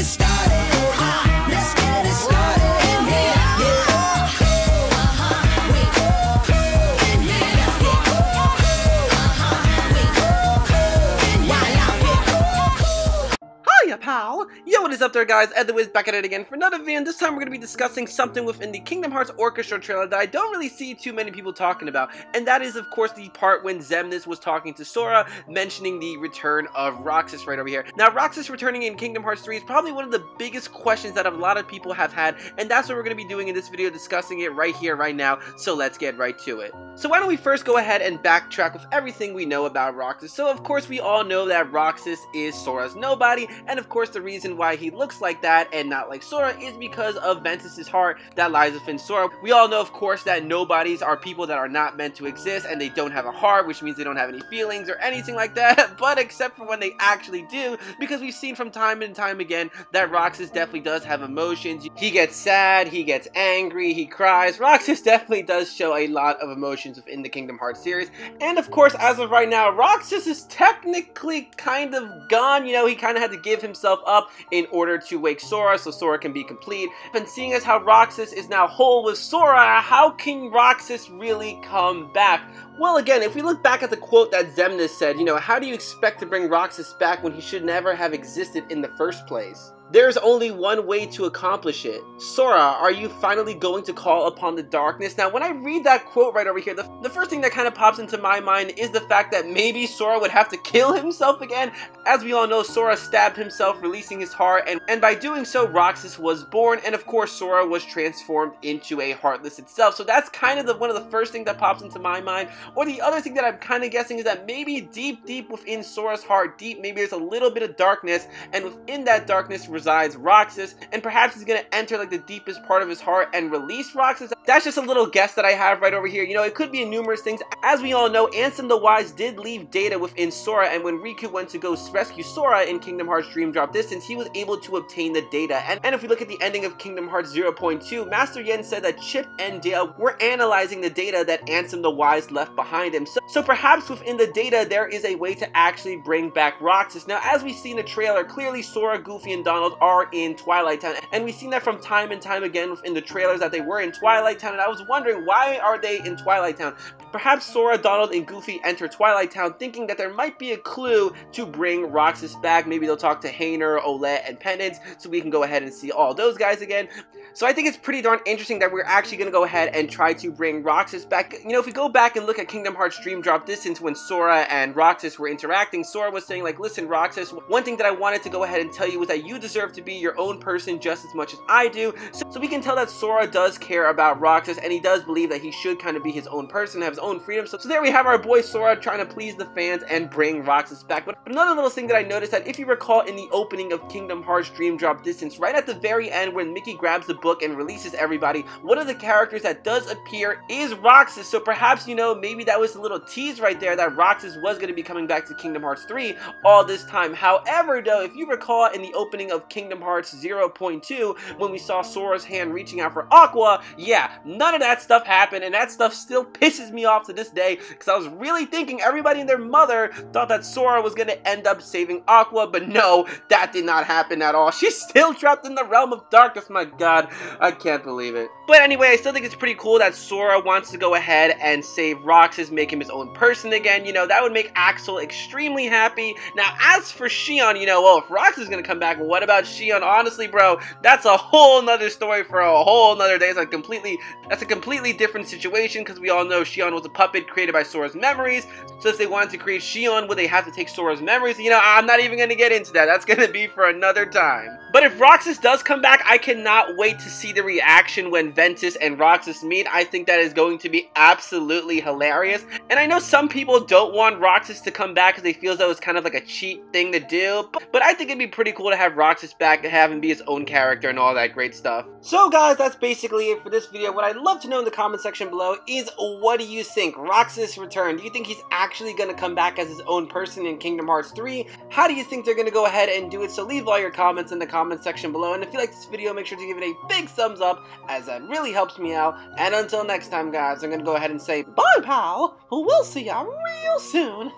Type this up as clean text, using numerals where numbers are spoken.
it started. Let's get it started in here. Hiya, pal! Yo, what is up there, guys? Ed the Wiz back at it again for another video, and this time we're going to be discussing something within the Kingdom Hearts Orchestra trailer that I don't really see too many people talking about, and that is, of course, the part when Xemnas was talking to Sora, mentioning the return of Roxas right over here. Now, Roxas returning in Kingdom Hearts 3 is probably one of the biggest questions that a lot of people have had, and that's what we're going to be doing in this video, discussing it right here, right now, so let's get right to it. So why don't we first go ahead and backtrack with everything we know about Roxas. So, of course, we all know that Roxas is Sora's nobody, and of course the reason why he looks like that and not like Sora is because of Ventus's heart that lies within Sora. We all know, of course, that nobodies are people that are not meant to exist and they don't have a heart, which means they don't have any feelings or anything like that, but except for when they actually do, because we've seen from time and time again that Roxas definitely does have emotions. He gets sad, he gets angry, he cries. Roxas definitely does show a lot of emotions within the Kingdom Hearts series, and of course, as of right now, Roxas is technically kind of gone. You know, he kind of had to give himself up in order to wake Sora so Sora can be complete. And seeing as how Roxas is now whole with Sora, how can Roxas really come back? Well, again, if we look back at the quote that Xemnas said, you know, how do you expect to bring Roxas back when he should never have existed in the first place? There's only one way to accomplish it. Sora, are you finally going to call upon the darkness? Now, when I read that quote right over here, the first thing that kind of pops into my mind is the fact that maybe Sora would have to kill himself again. As we all know, Sora stabbed himself, releasing his heart, and by doing so, Roxas was born, and of course, Sora was transformed into a Heartless itself. So that's kind of one of the first things that pops into my mind. Or the other thing that I'm kind of guessing is that maybe deep within Sora's heart, maybe there's a little bit of darkness, and within that darkness resides Roxas, and perhaps he's gonna enter like the deepest part of his heart and release Roxas. That's just a little guess that I have right over here. You know, it could be numerous things. As we all know, Ansem the Wise did leave data within Sora, and when Riku went to go rescue Sora in Kingdom Hearts Dream Drop Distance, he was able to obtain the data. And if we look at the ending of Kingdom Hearts 0.2, Master Yen said that Chip and Dale were analyzing the data that Ansem the Wise left behind him. So perhaps within the data, there is a way to actually bring back Roxas. Now, as we see in the trailer, clearly Sora, Goofy, and Donald are in Twilight Town, and we've seen that from time and time again within the trailers that they were in Twilight Town, and I was wondering, why are they in Twilight Town? Perhaps Sora, Donald, and Goofy enter Twilight Town thinking that there might be a clue to bring Roxas back. Maybe they'll talk to Hayner, Olette, and Penance, so we can go ahead and see all those guys again. So I think it's pretty darn interesting that we're actually going to go ahead and try to bring Roxas back. You know, if we go back and look at Kingdom Hearts Dream Drop Distance, when Sora and Roxas were interacting, Sora was saying, like, listen, Roxas, one thing that I wanted to go ahead and tell you was that you deserve to be your own person just as much as I do. So we can tell that Sora does care about Roxas, and he does believe that he should kind of be his own person, have his own freedom. So there we have our boy Sora trying to please the fans and bring Roxas back. But another little thing that I noticed, that if you recall in the opening of Kingdom Hearts Dream Drop Distance, right at the very end when Mickey grabs the book and releases everybody, one of the characters that does appear is Roxas. So perhaps, you know, maybe that was a little tease right there that Roxas was going to be coming back to Kingdom Hearts 3 all this time. However, though, if you recall in the opening of Kingdom Hearts 0.2, when we saw Sora's hand reaching out for Aqua, yeah, none of that stuff happened, and that stuff still pisses me off to this day, because I was really thinking everybody and their mother thought that Sora was going to end up saving Aqua, but no, that did not happen at all. She's still trapped in the realm of darkness. My god, I can't believe it. But anyway, I still think it's pretty cool that Sora wants to go ahead and save Roxas, make him his own person again. You know, that would make Axel extremely happy. Now, as for Xion, you know, well, if Roxas is going to come back, what about Xion? Honestly, bro, that's a whole nother story for a whole nother day. That's a completely different situation, because we all know Xion was a puppet created by Sora's memories. So if they wanted to create Xion, would they have to take Sora's memories? You know, I'm not even going to get into that. That's going to be for another time. But if Roxas does come back, I cannot wait to see the reaction when Ventus and Roxas meet. I think that is going to be absolutely hilarious. And I know some people don't want Roxas to come back because they feel as though it's kind of like a cheat thing to do. But I think it'd be pretty cool to have Roxas back and have him be his own character and all that great stuff. So guys, that's basically it for this video. What I'd love to know in the comment section below is, what do you think? Roxas return. Do you think he's actually going to come back as his own person in Kingdom Hearts 3? How do you think they're going to go ahead and do it? So leave all your comments in the comment section below. And if you like this video, make sure to give it a big thumbs up, as that really helps me out. And until next time, guys, I'm going to go ahead and say bye, pal. We'll see ya real soon.